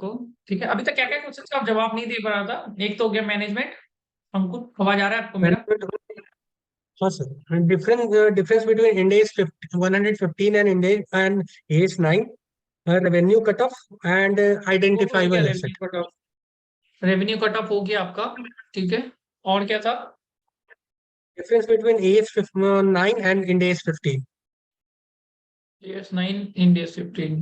को। ठीक है, अभी तक क्या क्या क्वेश्चन का आप जवाब नहीं दे पा रहा था। एक तो हो गया मैनेजमेंट। अंकुर, आवाज आ रहा है आपको मेरा? हाँ sir, difference between Ind AS 115 and Ind and AS 9, revenue cut off and वो तो हो गया identifiable revenue asset. Cut off. Revenue cut off हो गया आपका। ठीक है, और क्या था? Difference between AS 9 and Ind AS 15। AS9 Ind AS 15।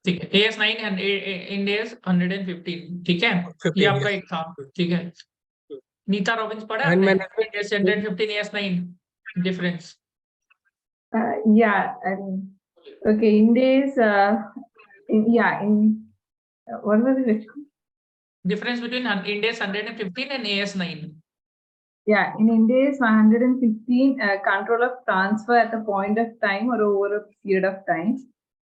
ठीक है, AS9 एंड इंडेस 115। ठीक है, ये 15 आपका yes. एक था। ठीक है, नीता रॉबिन्स पढ़ा And आपने? management. Ind AS 115 AS9 difference. Yeah, okay, in days, what was it? Difference between Ind AS 115 and AS9। Yeah, in India, 115 control of transfer at a point of time or over a period of time,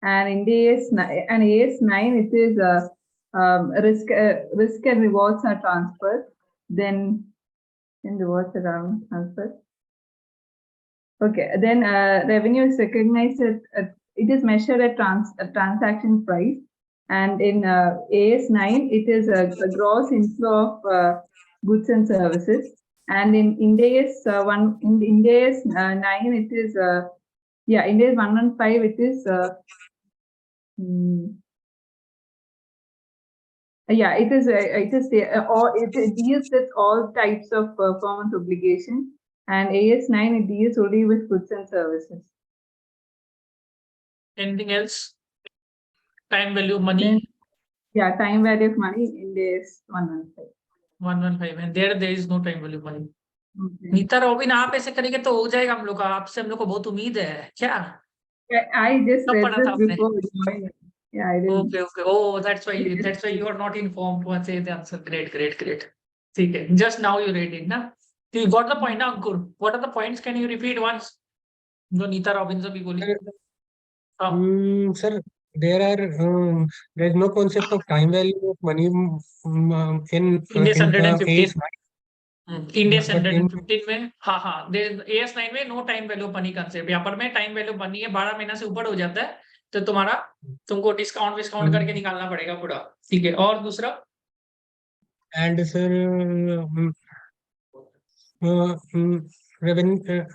and India is and AS9 it is risk and rewards are transferred. Then rewards are transferred. Okay, then revenue is recognized at it is measured at transaction price, and in AS9 it is a gross inflow of goods and services. And in Ind AS 9 it is Ind AS 115 it is it deals with all types of performance obligation, and AS9 it deals only with goods and services. Anything else? Time value of money. Then, yeah, time value of money in AS 115. 115 and there is no time value of money. Okay. Neeta Robin, आप ऐसे करेंगे तो हो जाएगा हम लोग का। आपसे हम लोग को बहुत उम्मीद है क्या? I just कब read पढ़ा this था आपने? before joining. Yeah, I didn't. Okay. Oh, that's why you are not informed to say the answer. Great. ठीक है, just now you read it ना? You got the point ना अंकुर? What are the points? Can you repeat once? जो Nita robin से भी बोली। Sir, there is no concept of time value of money in इंडेस 115। AS 9. इंडेस But in 115 में हाँ AS9 में no time value money concept. यहाँ पर में टाइम वैल्यू मनी है, 12 महीना से ऊपर हो जाता है तो तुमको डिस्काउंट करके निकालना पड़ेगा पूरा। ठीक है, और दूसरा? and sir, revenue,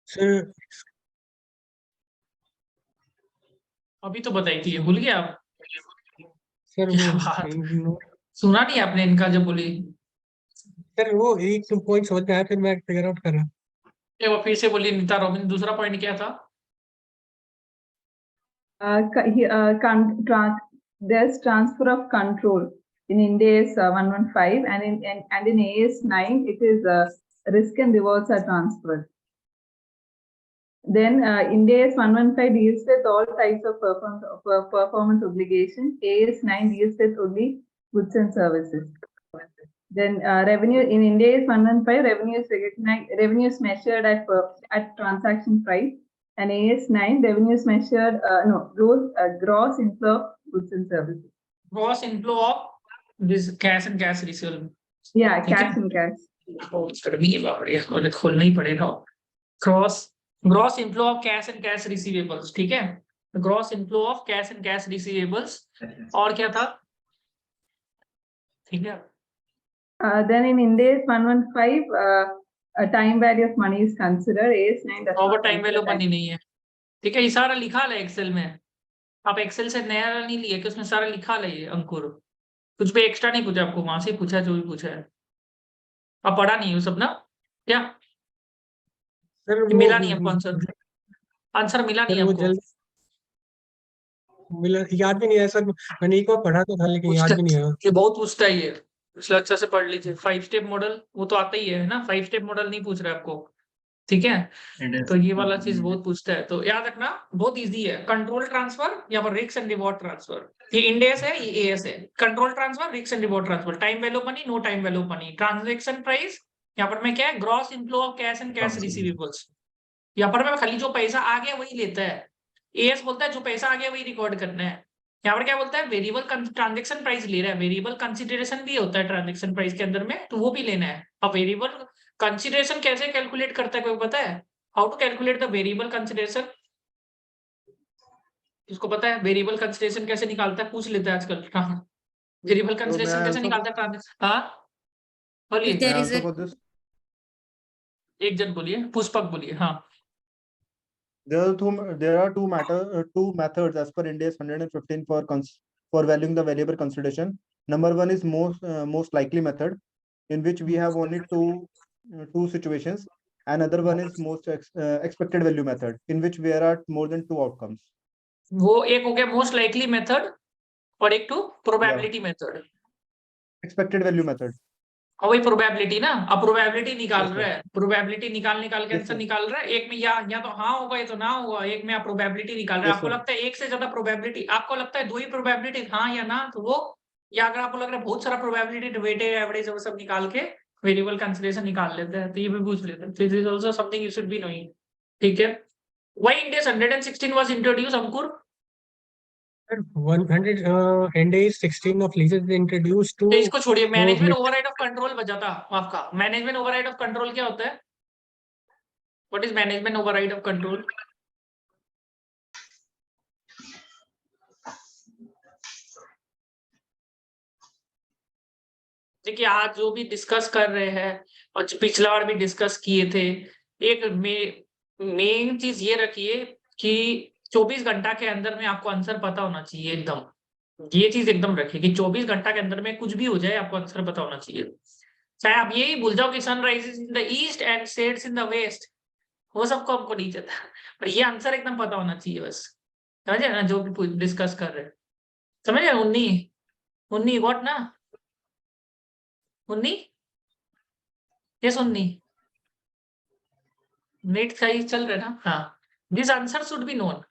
sir, अभी तो बताई थी, भूल गया आप? sir क्या बात, सुना नहीं आपने इनका जब बोली? सर वो एक पॉइंट समझ में आया, फिर मैं फिगर आउट कर रहा। एक बार फिर से बोलिए नीता रॉबिन, दूसरा पॉइंट क्या था? There's transfer of control in Ind AS 115, and in AS 9 it is risk and rewards are transferred. Then Ind AS 115 deals with all types of performance obligation. AS 9 deals with only goods and services. Then revenue in Ind AS 115, revenue is measured at transaction price, and AS9 revenue is measured gross inflow of goods and services. Gross inflow of this cash and cash receivable. Yeah, cash and cash. खोलना ही पड़ेगा। Gross inflow of cash and cash receivables. ठीक है, gross inflow of cash and cash receivables. और क्या था? ठीक है, then in Ind AS 115 a time value of money is considered. AS9 does over not time value consider money नहीं है। ठीक है, ये सारा लिखा है एक्सेल में। आप एक्सेल से नया नहीं लिए कि उसमें सारा लिखा है ये अंकुर। कुछ भी एक्स्ट्रा नहीं पूछा आपको, वहां से पूछा जो भी पूछा है। आप पढ़ा नहीं हो सब ना क्या? सर वो मिला नहीं आपको आंसर मिला नहीं सर वो आपको? जल्द मिला, याद भी नहीं है सर। मैंने एक बार पढ़ा तो था लेकिन याद भी नहीं है। ये बहुत पूछता है ये, इसलिए अच्छा से पढ़ लीजिए। 5 स्टेप मॉडल वो तो आता ही है ना, 5 स्टेप मॉडल नहीं पूछ रहा आपको। ठीक है, तो ये वाला चीज बहुत पूछता है, तो याद रखना बहुत इजी है। कंट्रोल ट्रांसफर या फिर रिस्क एंड रिवॉर्ड ट्रांसफर। ये इंडेस है, ये एएस है। Control transfer, risk and reward transfer, time value money, no time value money, transaction price. यहाँ पर मैं क्या है, gross inflow of cash and cash receivables. यहाँ पर मैं खाली जो पैसा आ गया वही लेता है। एएस बोलता है जो पैसा आ गया वही रिकॉर्ड करना है। यहाँ पर क्या बोलता है, वेरिएबल ट्रांजेक्शन प्राइस ले रहा है। वेरिएबल कंसिडरेशन भी होता है ट्रांजेक्शन प्राइस के अंदर में, तो वो भी लेना है। अब वेरिएबल कंसिडरेशन कैसे कैलकुलेट करता है, कोई पता है? How to calculate the variable consideration? इसको पता है वेरिएबल कंसिडरेशन कैसे निकालता है? पूछ लेता है आजकल। हाँ, वेरिएबल कंसिडरेशन कैसे निकालता है ट्रांजेक्शन? हाँ बोलिए, If there is a एक जन बोलिए, पुष्पक बोलिए। हाँ, there are two methods as per Ind AS 115 for valuing the variable consideration. Number one is most likely method, in which we have only two situations. Another one is most expected value method, in which there are more than two outcomes. वो एक हो गया most likely method और एक टू probability method. Expected value method. हाँ वही probability ना। अब प्रोबेबिलिटी निकाल Yes, sir. रहा है, प्रोबेबिलिटी निकाल के Yes, आंसर sir. निकाल रहा है। एक में या तो हाँ होगा या तो ना होगा, एक में आप प्रोबेबिलिटी निकाल रहे हैं। Yes, आपको sir. लगता है एक से ज्यादा प्रोबेबिलिटी, आपको लगता है दो ही प्रोबेबिलिटी हाँ या ना, तो वो, या अगर आपको लग रहा है बहुत सारा प्रोबेबिलिटी, वेटेड एवरेज वो सब निकाल के वेरिएबल कंसिडरेशन निकाल लेते हैं। तो ये भी पूछ लेते हैं। This is also something you should be knowing. ठीक है, why Ind AS 116 was introduce Ankur? 100 Ind AS 16 of leases is introduced to तो इसको छोड़िए, मैनेजमेंट ओवरराइड ऑफ कंट्रोल बचा था आपका। मैनेजमेंट ओवरराइड ऑफ कंट्रोल क्या होता है? What is management override of control? देखिए आज जो भी डिस्कस कर रहे हैं और पिछला बार भी डिस्कस किए थे, एक मेन चीज ये रखिए कि 24 घंटा के अंदर में आपको आंसर पता होना चाहिए एकदम। ये चीज एकदम रखिए कि 24 घंटा के अंदर में कुछ भी हो जाए आपको आंसर पता होना चाहिए। चाहे आप यही भूल जाओ कि sun rises in the east and sets in the west, वो सबको हमको नहीं चाहता, पर ये आंसर एकदम पता होना चाहिए बस। समझे ना जो भी डिस्कस कर रहे हैं? समझे? उन्नी व्हाट ना, उन्नी ये सुन्नी नेट सही चल रहा है ना? हाँ, this answer should be known.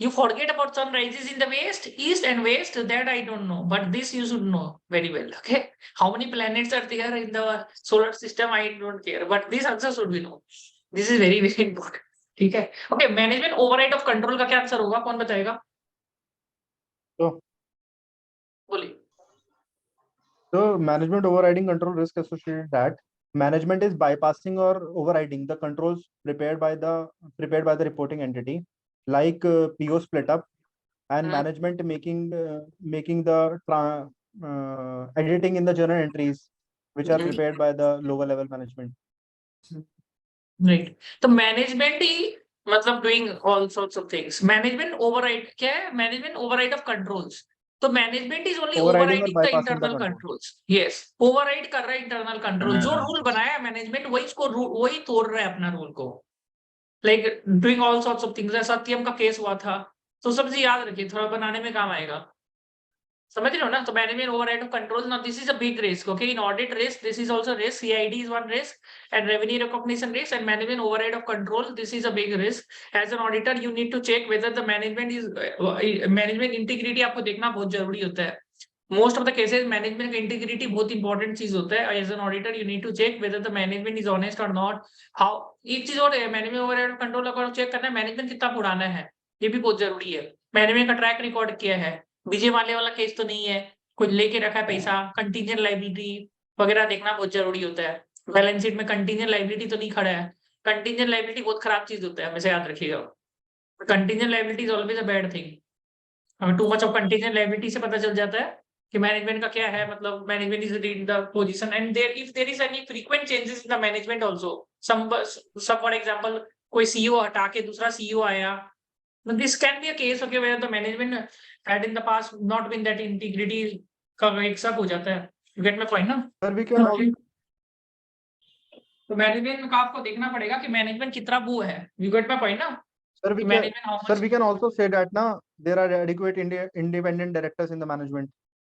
You forget about sun rises in the west, east and west, that I don't know, but this you should know very well. Okay, how many planets are there in the solar system? I don't care, but this answer should be known. This is very very important. ठीक है? Okay, management override of control का क्या answer होगा? कौन बताएगा? So, बोलिए। So management overriding control risk associated that management is bypassing or overriding the controls prepared by the reporting entity, like PO split up, and management making the editing in the journal entries which are prepared by the lower level management. Right. तो management ही मतलब doing all sorts of things. Management override क्या है? Management override of controls. तो management is only Overriding or overriding the bypassing the internal control. Controls. Yes, override कर रहा है internal control. जो रूल बनाया है मैनेजमेंट वही इसको वही तोड़ रहा है अपना रूल को, like doing all sorts of things. Satyam का केस हुआ था, तो सब याद रखिए, थोड़ा बनाने में काम आएगा। समझ रहे हो ना? तो management override of control, now this is a big risk. Okay, in audit risk this is also risk, CID is one risk and revenue recognition risk, and management override of control this is a big risk. As an auditor you need to check whether the management is management integrity आपको देखना बहुत जरूरी होता है। Most of the cases management का integrity बहुत important चीज होता है। As an auditor you need to check whether the management is honest और नॉट। हाउ, एक चीज और है, मैनेजमेंट ओवरराइड ऑफ कंट्रोल अगर चेक करना है मैनेजमेंट कितना पुराना है, ये भी बहुत जरूरी है। मैनेजमेंट का ट्रैक रिकॉर्ड क्या है? विजय माल्या वाला केस तो नहीं है, कुछ लेके रखा है पैसा, कंटीजेंट लायबिलिटी वगैरह देखना बहुत जरूरी होता है। बैलेंस शीट में कंटीजेंट लायबिलिटी तो नहीं खड़ा है। कंटीजेंट लायबिलिटी बहुत खराब चीज होता है, हमेशा याद रखिएगा। Contingent liability is always a bad thing. हमें too much of contingent liability से पता चल जाता है कि मैनेजमेंट का क्या है, मतलब management is in the position and there if there is any frequent changes in the management also. Some for example कोई सीईओ हटा के दूसरा सीईओ आया, this can be a case okay where the management had in the past not been that integrity का एक सब हो जाता है। You get my point ना? Sir, we can also, तो मैनेजमेंट का आपको देखना पड़ेगा कि मैनेजमेंट कितना वो है। You get my point ना? Management how sir, we can also say that now there are adequate independent directors in the management.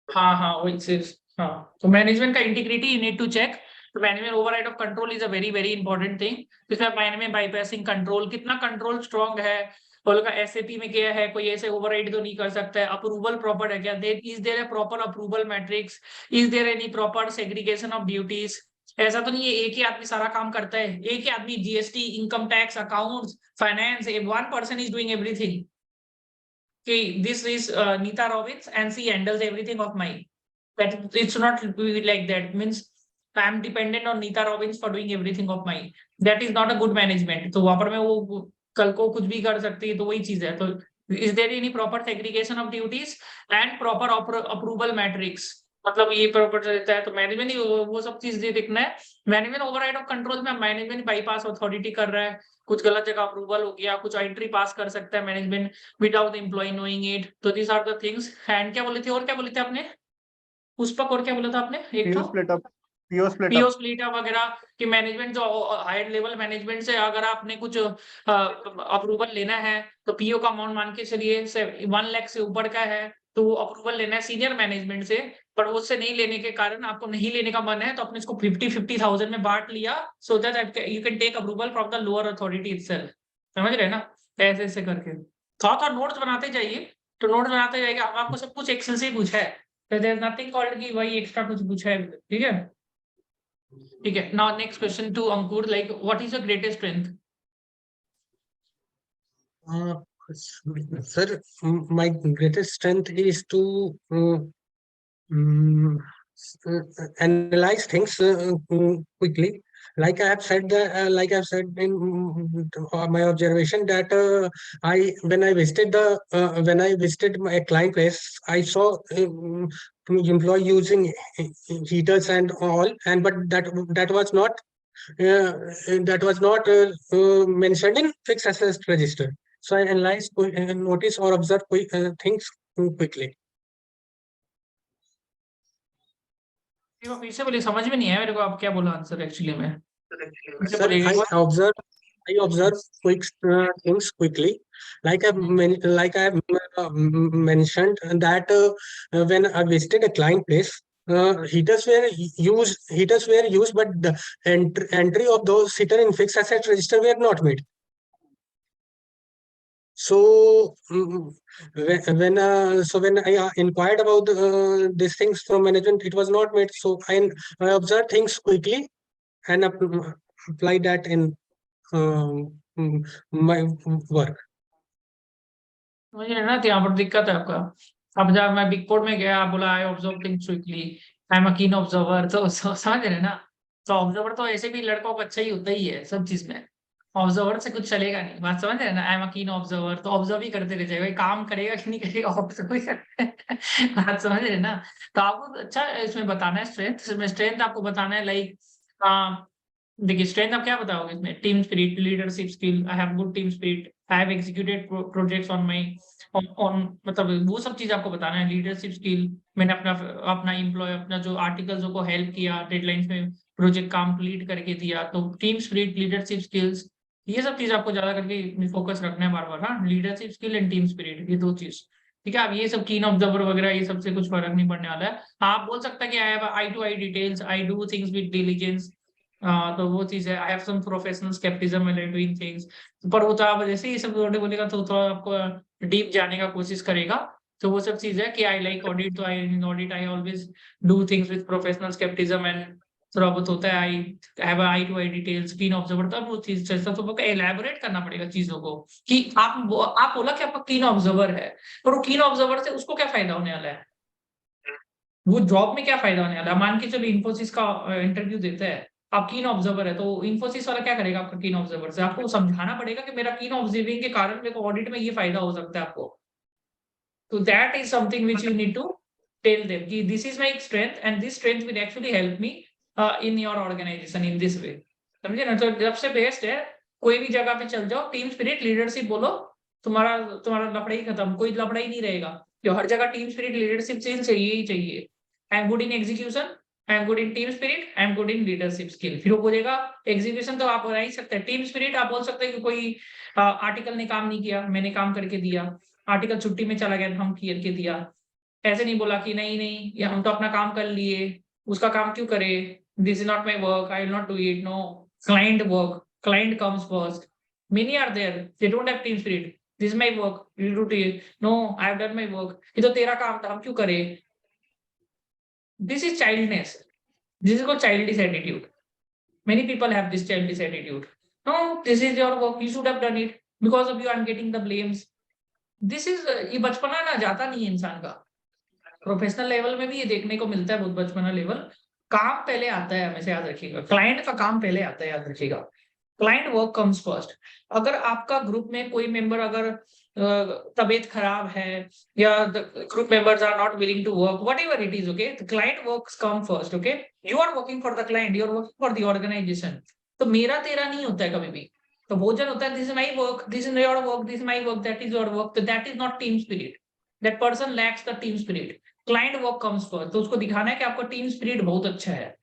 हाँ वही चीज। हाँ, तो मैनेजमेंट का integrity you need to check. तो management override of control is a very very important thing. इसमें management bypassing control, कितना control strong है, और का एसएपी में क्या है, कोई ऐसे ओवरराइड तो नहीं कर सकता है। अप्रूवल प्रॉपर है क्या? Is there a proper approval matrix? Is there any proper segregation of duties? ऐसा तो नहीं है एक ही आदमी सारा काम करता है, एक ही आदमी GST, income tax, accounts, finance, one person is doing everything. Okay, this is Neeta Robbins and she handles everything of mine. That it's not like that. Means I am dependent on Neeta Robbins for doing everything of mine. That is not a good management. तो वहां पर मैं वो कल को कुछ भी कर सकती है, तो वही चीज है। तो is there any proper segregation of duties and proper approval matrix, मतलब ये प्रॉपर रहता है। तो मैनेजमेंट वो सब चीज देखना है। मैनेजमेंट ओवरराइड ऑफ कंट्रोल में मैनेजमेंट बाईपास अथॉरिटी कर रहा है, कुछ गलत जगह अप्रूवल हो गया, कुछ एंट्री पास कर सकता है management without employ knowing it. तो these are the things. And क्या बोले थे, और क्या बोले थे आपने पुष्पक, और क्या बोला था आपने एक PO तो split up, PO split PO up. Split up वगैरह कि मैनेजमेंट जो हायर लेवल मैनेजमेंट से अगर आपने कुछ अप्रूवल लेना है तो पीओ का अमाउंट मान के चलिए 1 लाख से ऊपर का है तो वो अप्रूवल लेना है सीनियर मैनेजमेंट से, पर उससे नहीं लेने के कारण आपको नहीं लेने का मन है तो आपने इसको 50,000 में बांट लिया so that you can take approval from the lower authority itself. समझ रहे हैं ना, ऐसे ऐसे करके थोड़ा नोट्स बनाते जाइए। तो नोट्स बनाते जाइए, हम आपको सब कुछ एक्सेल से ही पूछा है, तो देयर इज नथिंग कॉल्ड कि भाई एक्स्ट्रा कुछ पूछा है, ठीक है। ठीक है, now next question to Ankur, like what is your greatest strength? Sir, my greatest strength is to mm, analyze things quickly. Like I have said that, like I've said in my observation that when I visited my client place, I saw employee using heaters and all, and but that was not mentioned in fixed assets register. So I analyze, notice or observe things quickly. फिर से बोलिए, समझ में नहीं आया मेरे को आप क्या बोला आंसर एक्चुअली में। Sir, I observe quick things quickly. Like I have mentioned that when I visited a client place, heaters were used, but the entry of those heater in fixed asset register were not made. So when I inquired about these things from management, it was not made. So I observed things quickly and apply that in my work. मुझे ना तो यहाँ पर दिक्कत है आपका। अब जब मैं बिग फोर में गया, आप बोला I observe things quickly, I am a कीन ऑब्जर्वर, तो समझ रहे ना। तो ऑब्जर्वर तो ऐसे भी लड़कों को अच्छा ही होता ही है सब चीज में, ऑब्जर्वर से कुछ चलेगा नहीं, बात समझ रहे ना। आई एम अ कीन ऑब्जर्वर, तो ऑब्जर्व ही करते रह जाएगा, काम करेगा कि नहीं करेगा ऑब्जर्व ही करते बात समझ रहे ना। तो आपको अच्छा इसमें बताना है स्ट्रेंथ, इसमें स्ट्रेंथ आपको बताना है लाइक देखिए स्ट्रेंथ आप क्या बताओगे इसमें, team spirit, leadership skill, I have good team spirit, I have executed projects on my on मतलब वो सब चीज आपको बताना है। लीडरशिप स्किल, मैंने अपना एम्प्लॉय अपना जो आर्टिकल्स को हेल्प किया, डेडलाइंस में प्रोजेक्ट कंप्लीट करके दिया। तो टीम स्पिरिट, लीडरशिप स्किल्स, ये सब चीज आपको ज्यादा करके फोकस रखना है बार बार। हाँ, leadership skill and team spirit, ये दो चीज, ठीक है। अब ये सब कीन ऑब्जर्वर वगैरह ये सबसे कुछ फर्क नहीं पड़ने वाला है। आप बोल सकते हैं कि I have eye to eye details, I do things with diligence, तो वो चीज है। I have some professional scepticism when doing things, पर वो तो आप जैसे ये सब बोलेगा तो थोड़ा आपको डीप जाने का कोशिश करेगा। तो वो सब चीज है कि आई लाइक ऑडिट, तो I in audit I always do things with professional scepticism and थोड़ा बहुत होता है I have eye to eye details, keen observer, तब वो चीज चलता। तो आपको एलैबोरेट करना पड़ेगा चीजों को कि आप बोला कि आपका कीन ऑब्जर्वर है, पर वो कीन ऑब्जर्वर से उसको क्या फायदा होने वाला है, वो जॉब में क्या फायदा होने वाला है। मान के चलो इन्फोसिस का इंटरव्यू देता है, आप कीन ऑब्जर्वर है, तो इन्फोसिस वाला क्या करेगा आपका कीन ऑब्जर्वर से, आपको समझाना पड़ेगा कि मेरा कीन ऑब्जर्विंग के कारण मेरे को ऑडिट में ये फायदा हो सकता है आपको। तो that is something which you need to tell them कि this is my strength and this strength will actually help me in your organisation in this way. समझे ना। तो सबसे बेस्ट है कोई भी जगह पे चल जाओ, टीम स्पिरिट, लीडरशिप बोलो, तुम्हारा लफड़ा ही खत्म, कोई लफड़ा ही नहीं रहेगा। जो हर जगह टीम स्पिरिट, लीडरशिप चाहिए ही चाहिए। I am good in execution, I am good in team spirit, I am good in leadership skill. फिर वो बोलेगा एग्जीक्यूशन तो आप बना ही सकते हैं, टीम स्पिरिट आप बोल सकते हैं कि कोई आर्टिकल ने काम नहीं किया, मैंने काम करके दिया, आर्टिकल छुट्टी में चला गया, हम क्लियर के दिया। ऐसे नहीं बोला कि नहीं नहीं ये हम तो अपना काम कर लिए, उसका काम क्यों करे, this is not my work, I will not do it. No, client work, client comes first, many are there they don't have team spirit, this is my work, you do it, no I have done my work, ये तो तेरा काम था हम क्यों करें। This is childness. This is called childish attitude. Many people have this childish attitude. No, this is your work. You should have done it. Because of you, I'm getting the blames. This is ये बचपना ना जाता नहीं है इंसान का। Professional level में भी ये देखने को मिलता है बहुत बचपना लेवल। काम पहले आता है, हमेशा याद रखिएगा, क्लाइंट का काम पहले आता है, याद रखिएगा। Client work comes first. अगर आपका ग्रुप में कोई मेंबर अगर तबीयत खराब है या group members are not willing to work, whatever it is, okay, the client works come first, okay, you are working for the client, you are working for the organisation. तो मेरा तेरा नहीं होता है कभी भी। तो भोजन होता है, this is my work, this is your work, this is my work, that is your work, तो that is not team spirit, that person lacks the team spirit. Client work comes first, तो उसको दिखाना है कि आपका team spirit बहुत अच्छा है।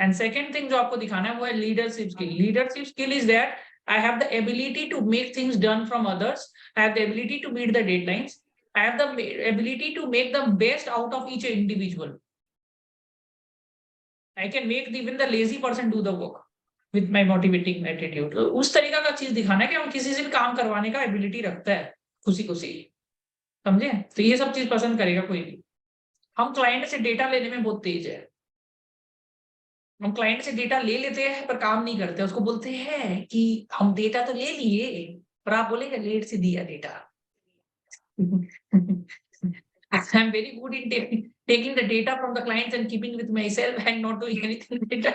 एंड सेकंड थिंग जो आपको दिखाना है वो है leadership skill. Leadership skill is that I have the ability to make things done from others. I have the ability to meet the deadlines. I have the ability to make the best out of each individual. I can make even the lazy person do the work with my motivating attitude. तो उस तरीका का चीज दिखाना है कि हम किसी से भी काम करवाने का एबिलिटी रखता है, खुशी खुशी, समझे? तो ये सब चीज पसंद करेगा कोई भी। हम क्लाइंट से डेटा लेने में बहुत तेज है। हम क्लाइंट से डेटा ले लेते हैं पर काम नहीं करते, उसको बोलते हैं कि हम डेटा तो ले लिए, पर आप बोलेंगे लेट से दिया data. I am very good in taking the data from the clients and keeping with myself and not doing anything with data.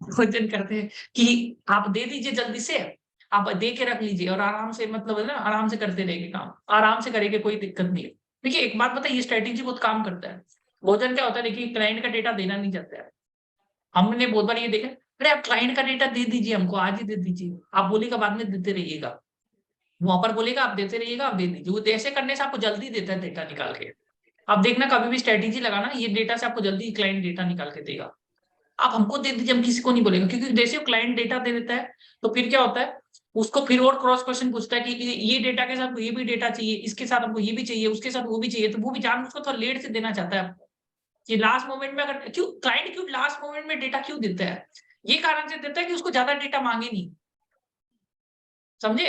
Question करते हैं कि आप दे दीजिए जल्दी से, आप दे के रख लीजिए और आराम से, मतलब है ना, आराम से करते रहेंगे काम, आराम से करेंगे, कोई दिक्कत नहीं है। देखिए एक बात बताइए, ये स्ट्रेटेजी बहुत काम करता है। भोजन क्या होता है, देखिए क्लाइंट का डेटा देना नहीं चाहता है। हमने बहुत बार ये देखा, अरे आप क्लाइंट का डेटा दे दीजिए, हमको आज ही दे दीजिए, आप बोलेगा बाद में देते रहिएगा, वहां पर बोलेगा आप देते रहिएगा, आप दे दीजिए। वो ऐसे करने से आपको जल्दी देता है डेटा निकाल के। आप देखना कभी भी स्ट्रेटेजी लगाना, ये डेटा से आपको जल्दी क्लाइंट डेटा निकाल के देगा। आप हमको दे दीजिए, हम किसी को नहीं बोलेगा, क्योंकि जैसे वो क्लाइंट डेटा दे देता है तो फिर क्या होता है, उसको फिर और क्रॉस क्वेश्चन पूछता है कि ये डेटा के साथ ये भी डेटा चाहिए, इसके साथ हमको ये भी चाहिए, उसके साथ वो भी चाहिए, तो वो भी जान उसको थोड़ा लेट से देना चाहता है आपको कि लास्ट मोमेंट में। अगर क्यों क्लाइंट क्यों लास्ट मोमेंट में डेटा क्यों देता है, ये कारण से देता है कि उसको ज्यादा डेटा मांगे नहीं, समझे?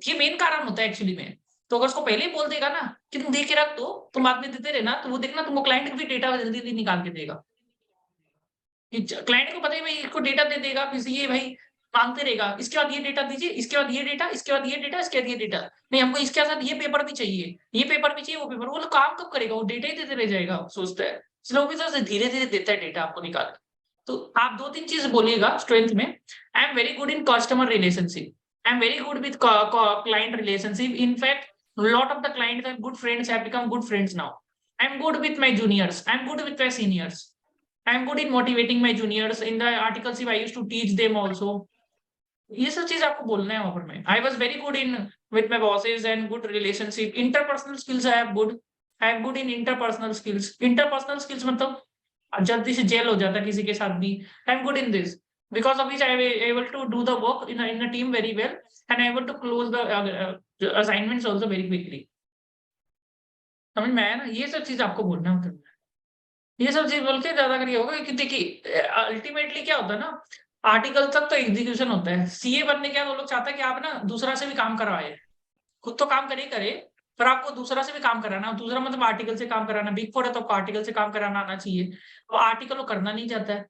ये मेन कारण होता है एक्चुअली में। तो अगर उसको पहले ही बोल देगा ना कि तुम दे के रख दो, तुम बाद में देते रहना, तो वो देखना तुमको क्लाइंट भी डेटा जल्दी निकाल के देगा। क्लाइंट को पता है भाई इसको डेटा दे देगा, फिर ये भाई मांगते रहेगा, इसके बाद ये डेटा दीजिए, इसके बाद ये डेटा, इसके बाद ये डेटा, इसके बाद ये डेटा, नहीं हमको इसके साथ ये पेपर भी चाहिए, ये पेपर भी चाहिए, वो पेपर। वो लोग काम कब करेगा, वो डेटा ही देते रह जाएगा, सोचता है। इसलिए वो भी धीरे धीरे देता है डेटा आपको निकाल। तो आप दो तीन चीज बोलिएगा स्ट्रेंथ में। I am very good in customer relationship, I am very good with client relationship, in fact lot of the clients are good friends, have become good friends now. I am good with my juniors, I am good with my seniors, I am good in motivating my juniors. In the articles I used to teach them also. ये सब चीज आपको बोलना है वहां पर। मैं I was very good in with my bosses and good relationship. Interpersonal skills I have good. I am good in interpersonal skills. Interpersonal skills मतलब जल्दी से जेल हो जाता है किसी के साथ भी। I am good in this because of which I am able to do the work in a team very well and I am able to close the assignments also very quickly. समझ में आया ना? ये सब चीज आपको बोलना होता है। ये सब चीज बोल के ज्यादा करिए होगा, कि देखिए अल्टीमेटली क्या होता है ना, आर्टिकल तक तो एग्जीक्यूशन होता है। सीए बनने के बाद वो लोग चाहते हैं कि आप ना दूसरा से भी काम करवाए, खुद तो काम करे पर आपको दूसरा से भी काम कराना। दूसरा मतलब आर्टिकल से काम कराना। बिग फोर है तो आपको आर्टिकल से काम कराना आना चाहिए। तो आर्टिकल वो करना नहीं चाहता है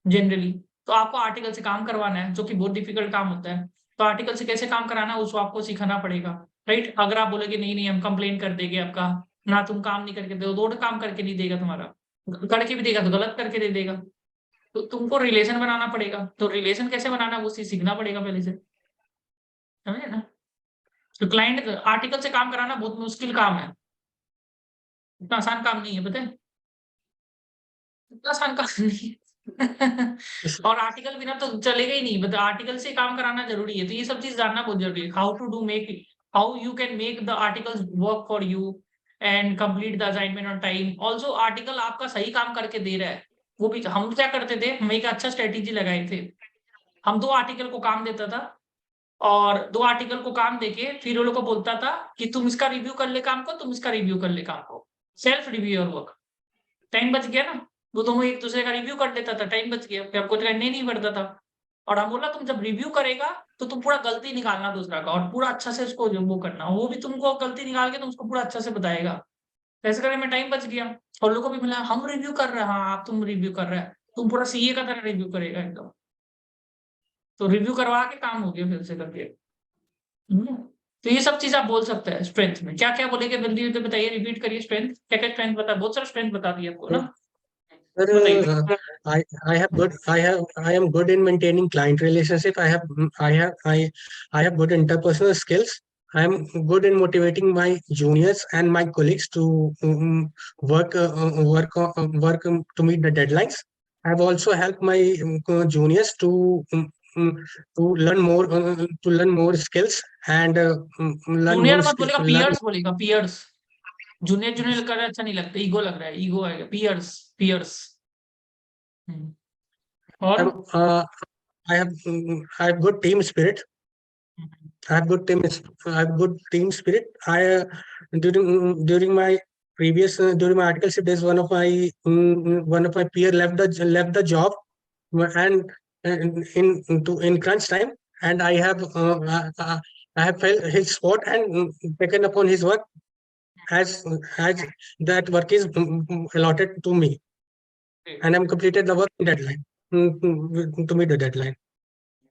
जनरली, तो आपको आर्टिकल से काम करवाना है, जो कि बहुत डिफिकल्ट काम होता है। तो आर्टिकल से कैसे काम कराना है उसको आपको सिखाना पड़ेगा, राइट? अगर आप बोलोगे नहीं हम कंप्लेन कर देंगे आपका, ना तुम काम नहीं करके दो, दो काम करके नहीं देगा तुम्हारा, करके भी देगा तो गलत करके दे देगा। तो तुमको रिलेशन बनाना पड़ेगा। तो रिलेशन कैसे बनाना वो सीखना पड़ेगा पहले से, समझे ना? तो क्लाइंट आर्टिकल से काम कराना बहुत मुश्किल काम है, इतना आसान काम नहीं है, पता है? इतना आसान काम नहीं है। और आर्टिकल बिना तो चलेगा ही नहीं, मतलब आर्टिकल से काम कराना जरूरी है। तो ये सब चीज जानना बहुत जरूरी है। How to do make, how you can make the articles work for you and complete the assignment on time. Also article आपका सही काम करके दे रहा है, वो भी। हम क्या करते थे, हम एक अच्छा स्ट्रेटेजी लगाए थे। हम 2 आर्टिकल को काम देता था और 2 आर्टिकल को काम देके फिर वो लोग को बोलता था कि तुम इसका रिव्यू कर ले काम को, तुम इसका रिव्यू कर ले काम को। सेल्फ रिव्यू और वर्क। टाइम बच गया ना, वो दोनों एक दूसरे का रिव्यू कर लेता था, टाइम बच गया, फिर आपको करने नहीं पड़ता था। और हम बोला तुम जब रिव्यू करेगा तो तुम पूरा गलती निकालना दूसरा का, और पूरा अच्छा से उसको वो करना, वो भी तुमको गलती निकाल के तुम उसको पूरा अच्छा से बताएगा। ऐसे करने में टाइम बच गया और लोगों को भी मिला हम रिव्यू कर रहे हैं, हाँ आप तुम रिव्यू कर रहे हैं, तुम पूरा सीए का तरह रिव्यू करेगा एकदम। तो रिव्यू करवा के काम हो गया फिर से करके। तो ये सब चीज आप बोल सकते हैं स्ट्रेंथ में। क्या क्या बोलेंगे जल्दी तो बताइए, रिपीट करिए। स्ट्रेंथ क्या क्या स्ट्रेंथ बता, बहुत सारा स्ट्रेंथ बता दिया आपको ना। Sir, I am good in maintaining client relationship. I have good interpersonal skills. I am good in motivating my juniors and my colleagues to work to meet the deadlines. I have also helped my juniors to learn more skills and junior मत बोलेगा, piers बोलेगा, piers. Junior junior कर अच्छा नहीं लगता, ego लग रहा है, ईगो आएगा। Peers, peers. और I have good team spirit. I have good team spirit. During my during my articleship days, one of my peer left the job and in crunch time, and I have felt his spot and taken upon his work as that work is allotted to me, and I'm completed the work in deadline to meet the deadline.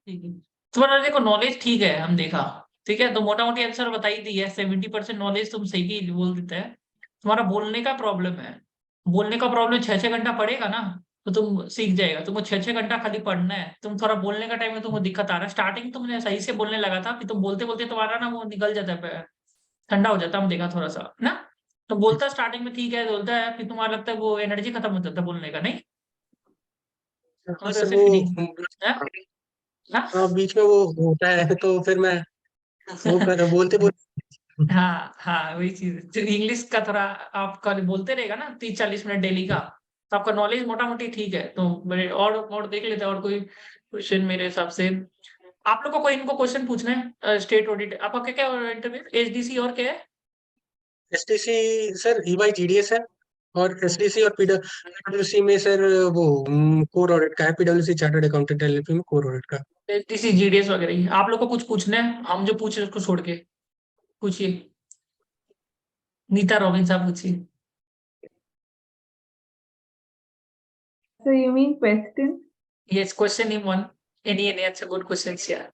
ठीक है, तुम्हारा देखो knowledge ठीक है, हम देखा, ठीक है, तो मोटा मोटी आंसर बता ही दी है। 70% नॉलेज तुम सही ही बोल देते हैं। तुम्हारा बोलने का प्रॉब्लम है, बोलने का प्रॉब्लम 6-6 घंटा पढ़ेगा ना तो तुम सीख जाएगा। तुमको 6-6 घंटा खाली पढ़ना है, तुम थोड़ा बोलने का टाइम में तुमको दिक्कत आ रहा है। स्टार्टिंग तुमने सही से बोलने लगा था, फिर तुम बोलते बोलते तुम्हारा ना वो निकल जाता है, ठंडा हो जाता है, हम देखा थोड़ा सा ना। तो बोलता स्टार्टिंग में ठीक है, बोलता है, फिर तुम्हारा लगता है वो एनर्जी खत्म हो जाता है बोलने का, नहीं? और सर ऐसे वो फीलिंग बीच में वो होता है तो फिर मैं वो बोलते हाँ हाँ, वही चीज। इंग्लिश का थोड़ा आप कल बोलते रहेगा ना 30-40 मिनट डेली का, तो आपका नॉलेज मोटा मोटी ठीक है। तो मेरे और देख लेते हैं और कोई क्वेश्चन मेरे हिसाब से। आप लोग को कोई इनको क्वेश्चन पूछना है? स्टेट ऑडिट आपका क्या क्या इंटरव्यू? एसडीसी और क्या है? एसडीसी सर ईवाई जीडीएस है, और एसडीसी और पीडब्ल्यूसी में सर वो कोर ऑडिट का है। पीडब्ल्यूसी चार्टर्ड अकाउंटेंट एलएलपी में कोर ऑडिट का। एसडीसी जीडीएस वगैरह ही आप लोग को कुछ पूछना है? हम जो पूछ रहे हैं उसको छोड़ के पूछिए। नीता रॉबिन साहब पूछिए। So you mean question? Yes, question in one. Any it's a good questions, yeah.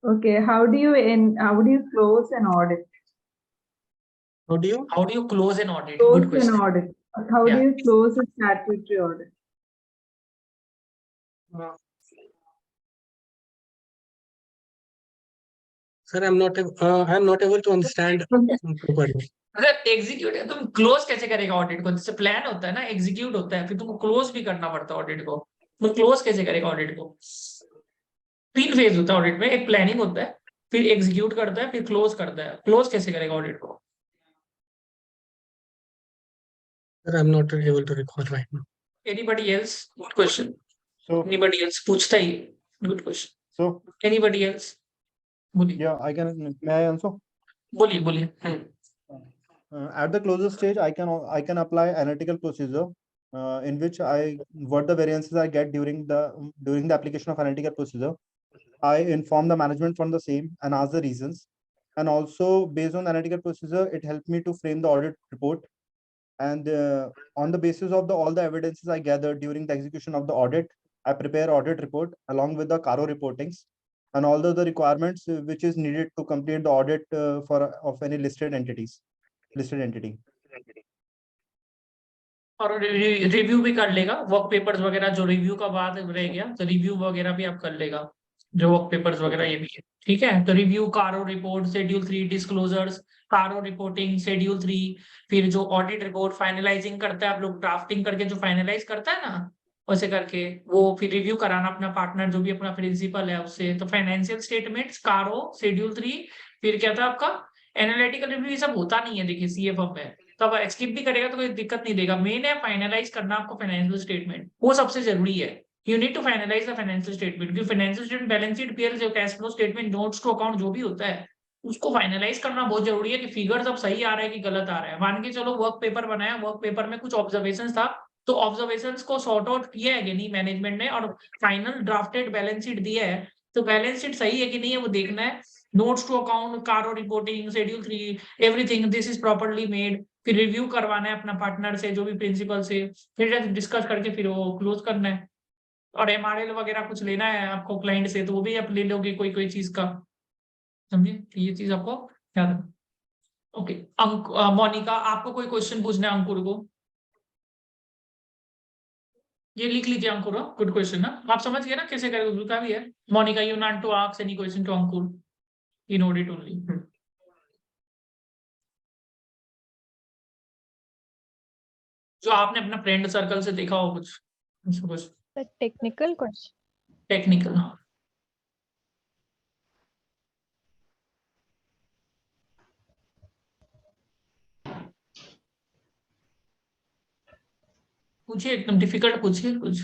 Okay, how do you close an audit? How do you close an audit? Close Good question. an audit. How Yeah. do you close a statutory audit? sir I'm not able to understand properly. मतलब execute है, तुम close कैसे करेगा audit को? जैसे plan होता है ना, एग्जीक्यूट होता है, फिर तुमको क्लोज भी करना पड़ता है ऑडिट को। तुम क्लोज कैसे करेगा ऑडिट को? 3 फेज होता है ऑडिट में, एक प्लानिंग होता है, फिर एग्जीक्यूट करता है, फिर क्लोज करता है। क्लोज कैसे करेगा ऑडिट को? Sir, I'm not able to recall right now. Anybody else? Good question. So, anybody else पूछता ही, good question. so anybody else? बोलिए yeah, may I answer? बोलिए बोलिए। At the closure stage, I can apply analytical procedure in which what the variances I get during the application of analytical procedure. I inform the management from the same and ask the reasons. And also based on analytical procedure, it helped me to frame the audit report. And on the basis of all the evidences I gathered during the execution of the audit, I prepare audit report along with the CARO reportings and all the requirements which is needed to complete the audit of any listed entity. और review भी कर लेगा, work papers वगैरह जो review का बाद रह गया, तो रिव्यू वगैरह भी आप कर लेगा, जो वर्क पेपर्स वगैरह ये भी है। ठीक है, तो रिव्यू, कारो रिपोर्ट, शेड्यूल 3 डिस्क्लोजर्स, कारो रिपोर्टिंग, शेड्यूल 3, फिर जो ऑडिट रिपोर्ट फाइनलाइजिंग करता है, आप लोग ड्राफ्टिंग करके जो फाइनलाइज करता है ना, वैसे करके वो फिर रिव्यू कराना अपना पार्टनर जो भी अपना प्रिंसिपल है उससे। तो फाइनेंशियल स्टेटमेंट्स, कारो, शेड्यूल 3, फिर क्या था आपका एनालिटिकल रिव्यू। ये सब होता नहीं है देखिए सीएफएम में, तो अब स्किप भी करेगा तो कोई दिक्कत नहीं देगा। मेन है फाइनलाइज करना आपको फाइनेंशियल स्टेटमेंट, वो सबसे जरूरी है। You need to finalise the financial statement, क्योंकि financial statement, balance sheet, PL, जो cash flow statement, notes to account जो भी होता है, उसको फाइनलाइज करना बहुत जरूरी है कि फिगर्स अब सही आ रहा है कि गलत आ रहा है। मान के चलो वर्क पेपर बनाया, वर्क पेपर में कुछ ऑब्जर्वेशन था, तो ऑब्जर्वेशंस को सॉर्ट आउट किया है कि नहीं मैनेजमेंट ने, और फाइनल ड्राफ्टेड बैलेंस शीट दिया है, तो बैलेंस शीट सही है कि नहीं है वो देखना है। नोट्स टू अकाउंट, कारो reporting, schedule 3, everything this is properly made, फिर रिव्यू करवाना है अपना पार्टनर से, जो भी प्रिंसिपल से, फिर डिस्कस करके फिर वो क्लोज करना है। और एमआरएल वगैरह कुछ लेना है आपको क्लाइंट से, तो वो भी आप ले लोगे कोई कोई चीज का, समझे? ये चीज आपको याद है। ओके मोनिका, आपको कोई क्वेश्चन पूछना है अंकुर को? ये लिख लीजिए अंकुर, गुड क्वेश्चन ना, आप समझ गए ना कैसे करेंगे, का भी है। Monica, you want to ask any question to Ankur in audit only? जो आपने अपना फ्रेंड सर्कल से देखा हो कुछ टेक्निकल क्वेश्चन। टेक्निकल, हाँ। पूछिए, एकदम डिफिकल्ट पूछिए कुछ।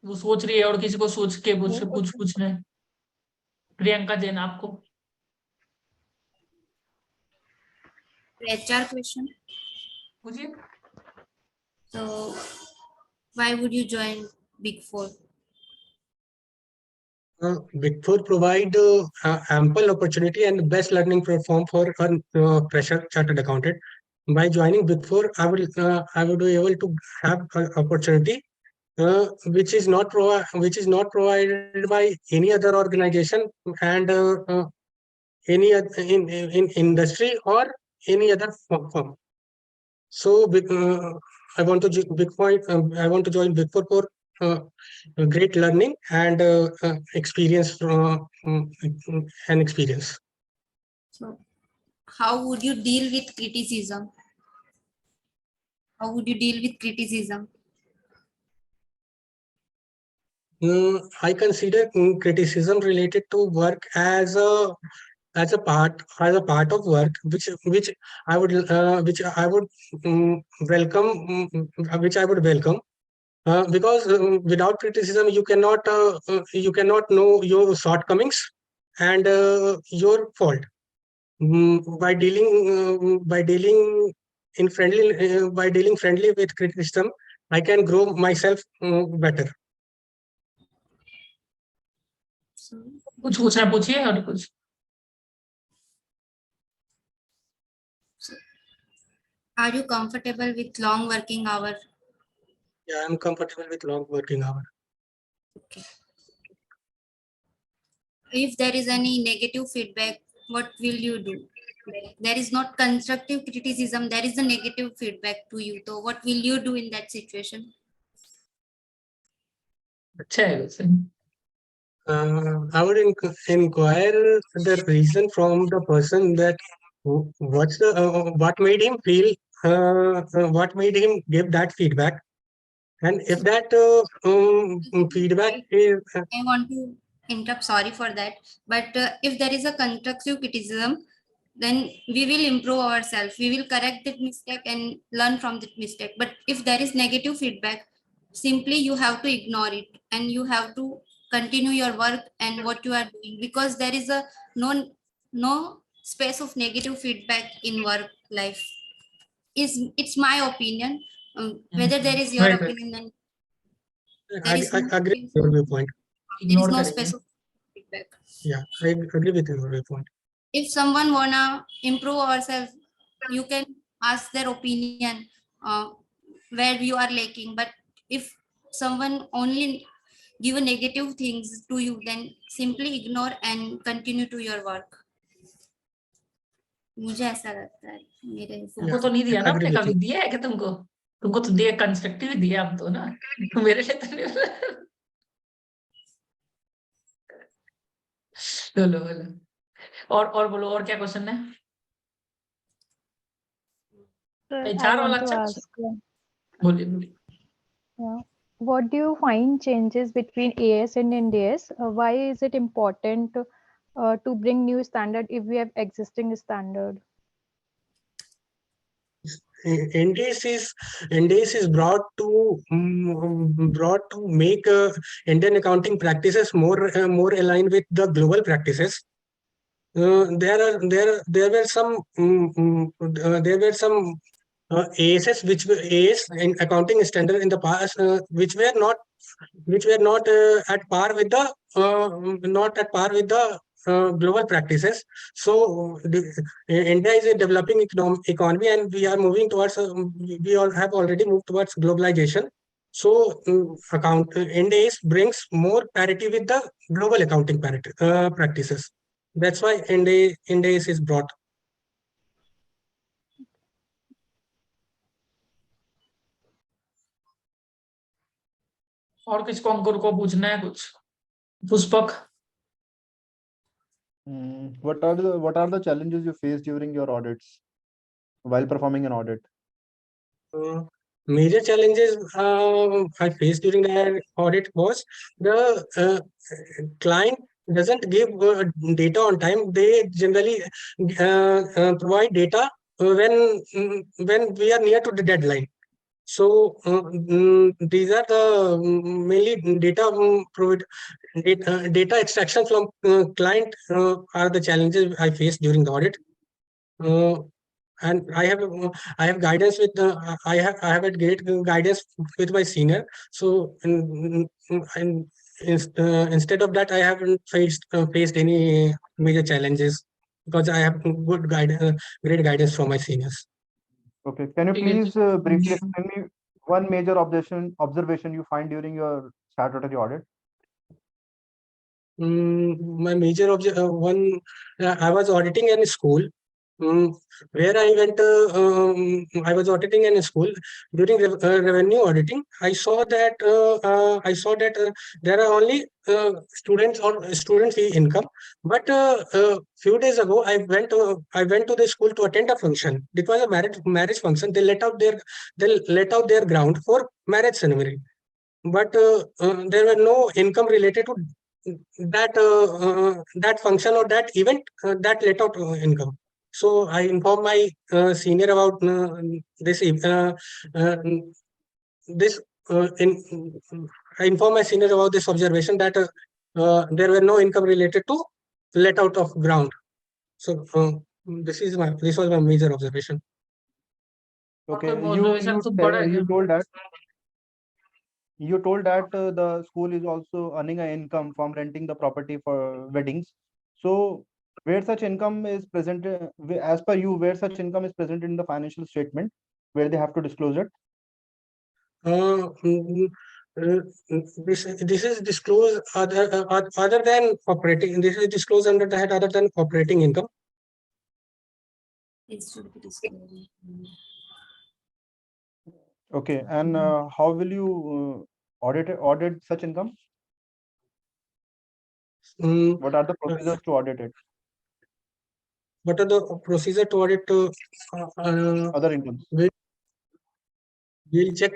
वो सोच रही है और किसी को सोच के कुछ पूछना है। प्रियंका जैन, आपको? HR question. पूछिए। So, why would you join Big Four? Big Four provide ample opportunity and best learning platform for a fresher chartered accountant. By joining Big Four, I would be able to have an opportunity which is not provided by any other organization and any in industry or any other firm. So I want to join Big Four for great learning and experience and experience. So, how would you deal with criticism? How would you deal with criticism? I consider criticism related to work as a part of work which I would welcome, because without criticism you cannot know your shortcomings and your fault. By dealing friendly with criticism, I can grow myself better. So, कुछ पूछना है पूछिए, और कुछ। are you comfortable with long working hour? Yeah, I'm comfortable with long working hour. Okay. If there is any negative feedback, what will you do? Like, there is not constructive criticism, there is a negative feedback to you. So, what will you do in that situation? अच्छा है वैसे। I would inquire the reason from the person that what made him feel, what made him give that feedback, and if that feedback is I want to interrupt, sorry for that. But if there is a constructive criticism, then we will improve ourselves. We will correct that mistake and learn from that mistake. But if there is negative feedback, simply you have to ignore it and you have to continue your work and what you are doing, because there is a no space of negative feedback in work life. It's my opinion. Whether there is your Right, right. opinion, then I agree with your viewpoint. there is Ignore no करेंगे। space of feedback. Yeah, I agree with your viewpoint. If someone wanna improve ourselves, you can ask their opinion where you are lacking. But if someone only give a negative things to you, then simply ignore and continue to your work. मुझे ऐसा लगता है मेरे हिसाब तुमको तो नहीं दिया ना agree अपने, with कभी you. दिया है क्या तुमको? तुमको तो दिया, कंस्ट्रक्टिव दिया हम तो ना, मेरे लिए तो नहीं। बोलो और बोलो, और क्या क्वेश्चन है? Sir, I HR वाला want to अच्छा, ask, बोलिए। yeah, what do you find changes between AS and NDS? Why is it important to bring new standard if we have existing standard? NDS is brought to make Indian accounting practices more aligned with the global practices. There were some ASs AS in accounting standard in the past which were not at par with the global practices. So India is a developing economy, and we are moving towards. We all have already moved towards globalization. So Ind AS brings more parity with the global accounting practices. That's why Ind AS is brought. और किसको अंकुर को पूछना है कुछ? Pushpak, What are the challenges you face during your audits while performing an audit? Major challenges I faced during the audit was the client doesn't give data on time. They generally provide data when we are near to the deadline. So these are the mainly data extraction from client are the challenges I faced during the audit. And I have guidance with I have a great guidance with my senior. So instead of that, I haven't faced any major challenges because I have good great guidance from my seniors. Okay, can you ठीक है please ji. briefly explain me one major observation you find during your statutory audit? My major one, I was auditing in school. Where I went, I was auditing in a school. During revenue auditing, I saw that there are only students or student fee income. But few days ago, I went to the school to attend a function. It was a marriage function. They let out their ground for marriage ceremony. But there were no income related to that function or that event that let out income. So I informed my senior about this. This I informed my senior about this observation that there were no income related to let out of ground. So this was my major observation. Okay, observation तो बड़ा है you क्या? told that the school is also earning an income from renting the property for weddings. So where such income is present, as per you, where such income is present in the financial statement, where they have to disclose it? This is disclosed other than operating. This is disclosed under the head other than operating income. It should be disclosed. Okay, and how will you audit such income? What are the procedures to audit it? What are the procedure to audit Other incomes. we'll check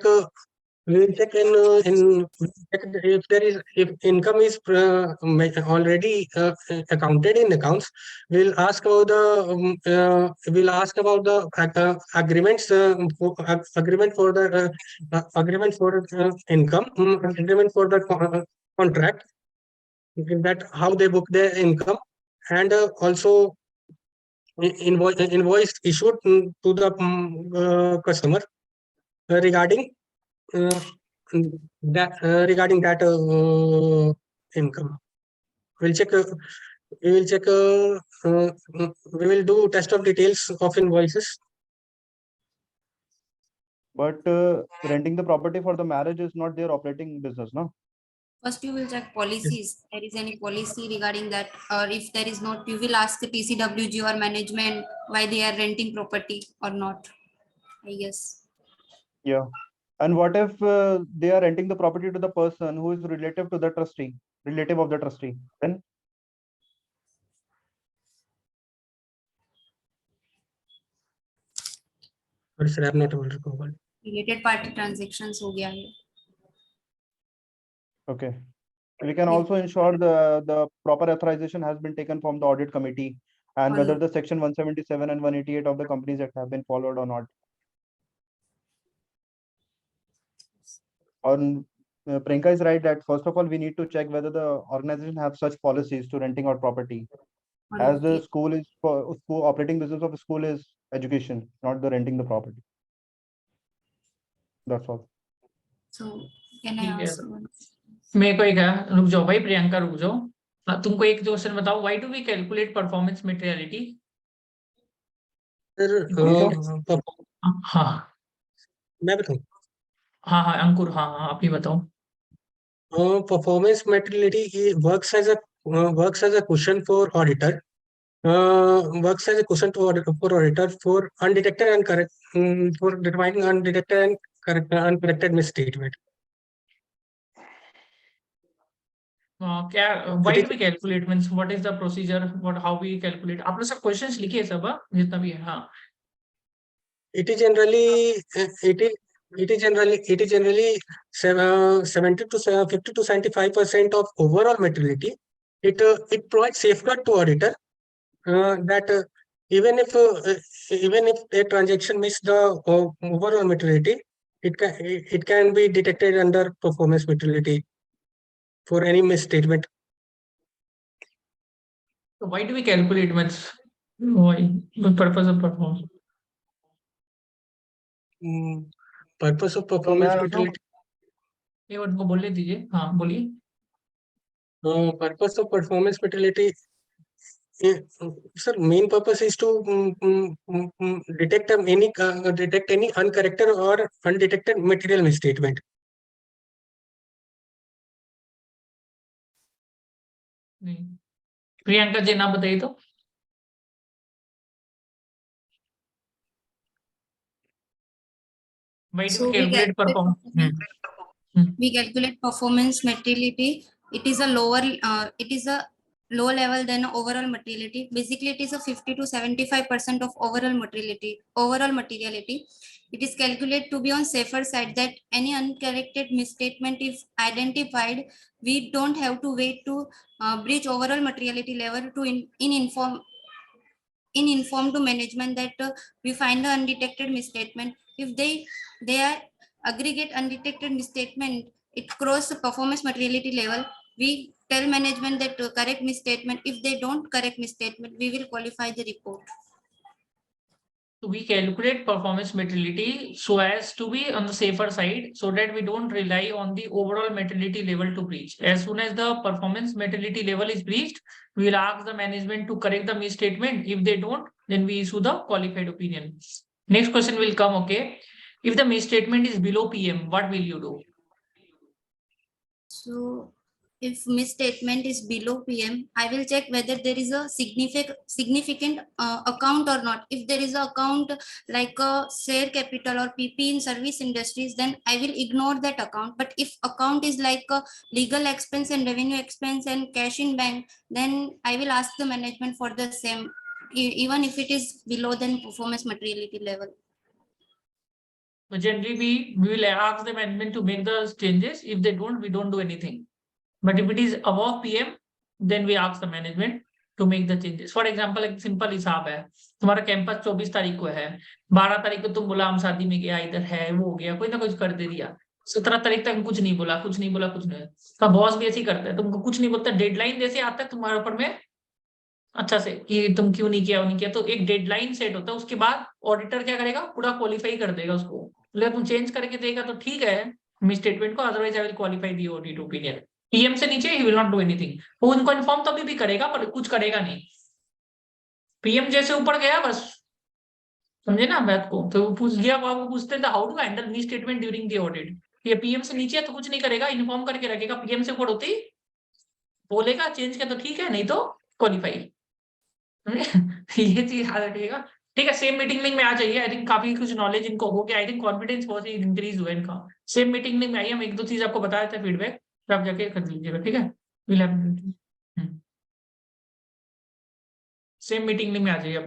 if income is already accounted in accounts. We'll ask about the agreements agreement for the agreement for income agreement for the contract, that how they book their income, and also invoice issued to the customer regarding that income. We'll check. We will do test of details of invoices. But renting the property for the marriage is not their operating business, no? First, you will check policies. There is any policy regarding that, or if there is not, you will ask the PCWG or management why they are renting property or not. I guess. Yeah. And what if they are renting the property to the person who is relative of the trustee? Then But sir, I have not able to cover. Related party transactions हो गया है. okay. We can also ensure the proper authorization has been taken from the audit committee, and whether the section 177 and 188 of the Companies Act have been followed or not. On Priyanka is right that first of all we need to check whether the organization have such policies to renting out property, as the school is operating business of the school is education, not the renting the property. That's all. So can I ask one? मेरे को एक है, रुक जाओ भाई प्रियंका, रुक जाओ. तुमको एक क्वेश्चन बताओ, why do we calculate performance materiality? हाँ, मैं बताऊं. हाँ हाँ अंकुर, हाँ हाँ आप ही बताओ। Performance materiality works as a cushion for auditor. Works as a cushion for auditor for undetected and correct for determining undetected and uncorrected misstatement. क्या why do we calculate means what is the procedure, what how we calculate? आपने सब questions लिखे हैं सब, जितना भी है। हाँ It is generally 70 to 50 to 75% of overall materiality. It provides safeguard to auditor that even if a transaction miss the overall materiality, it can be detected under performance materiality for any misstatement. so why do we calculate means why the purpose of performance? Purpose of तो performance मैं materiality. ये उनको बोलने दीजिए, हाँ बोलिए। Purpose of performance materiality. Sir, main purpose is to detect any uncorrected or undetected material misstatement. नहीं, प्रियंका जी ना बताइए तो। Why do So we calculate performance? we calculate performance materiality. It is a low level than overall materiality. Basically, it is a 50 to 75% of overall materiality. It is calculated to be on safer side that any uncorrected misstatement if identified, we don't have to wait to breach overall materiality level to inform to management that we find the undetected misstatement. If they are aggregate undetected misstatement, it cross the performance materiality level, we tell management that correct misstatement. If they don't correct misstatement, we will qualify the report. So we calculate performance materiality so as to be on the safer side, so that we don't rely on the overall materiality level to breach. As soon as the performance materiality level is breached, we will ask the management to correct the misstatement. If they don't, then we issue the qualified opinion. Next question will come, okay. If the misstatement is below PM, what will you do? So if misstatement is below PM, I will check whether there is a significant account or not. If there is an account like a share capital or PP in service industries, then I will ignore that account. But if account is like a legal expense and revenue expense and cash in bank, then I will ask the management for the same, even if it is below than performance materiality level. So generally we will ask the management to make the changes. If they don't, we don't do anything. But if it is above PM, then we ask the management to make the changes. For example, एक simple हिसाब है, तुम्हारा campus 24 तारीख को है, 12 तारीख को तुम बोला हम शादी में गया, इधर है वो हो गया, कोई ना कुछ कर दे दिया, 17 तारीख तक कुछ नहीं बोला, कुछ नहीं बोला, कुछ नहीं। तो बॉस भी ऐसे ही करता है, तुमको कुछ नहीं बोलता, डेडलाइन जैसे आता है तुम्हारे ऊपर में अच्छा से कि तुम क्यों नहीं किया, नहीं किया, तो एक डेडलाइन सेट होता है, उसके बाद ऑडिटर क्या करेगा, पूरा क्वालिफाई कर देगा उसको। अगर तुम चेंज करके देगा तो ठीक है मिस स्टेटमेंट को, otherwise I will qualify the audit opinion. PM से नीचे he will not do anything. वो उनको इन्फॉर्म तो अभी भी करेगा पर कुछ करेगा नहीं। पीएम जैसे ऊपर गया बस, समझे ना बात को। तो वो पूछ गया, वो पूछते थे how to handle miss statement during the audit. ये पीएम से नीचे है तो कुछ नहीं करेगा, इन्फॉर्म करके रखेगा। पीएम से ऊपर होती बोलेगा चेंज किया तो ठीक है, नहीं तो क्वालिफाई। ये चीज याद रखिएगा, ठीक है। सेम मीटिंग लिंक में आ जाइए, आई थिंक काफी कुछ नॉलेज इनको हो गया, आई थिंक कॉन्फिडेंस बहुत ही इंक्रीज हुआ इनका। सेम मीटिंग लिंक में आइए, हम एक दो चीज आपको बताया था फीडबैक, तो आप जाके कर लीजिएगा, ठीक है। सेम मीटिंग लिंक में आ जाइए।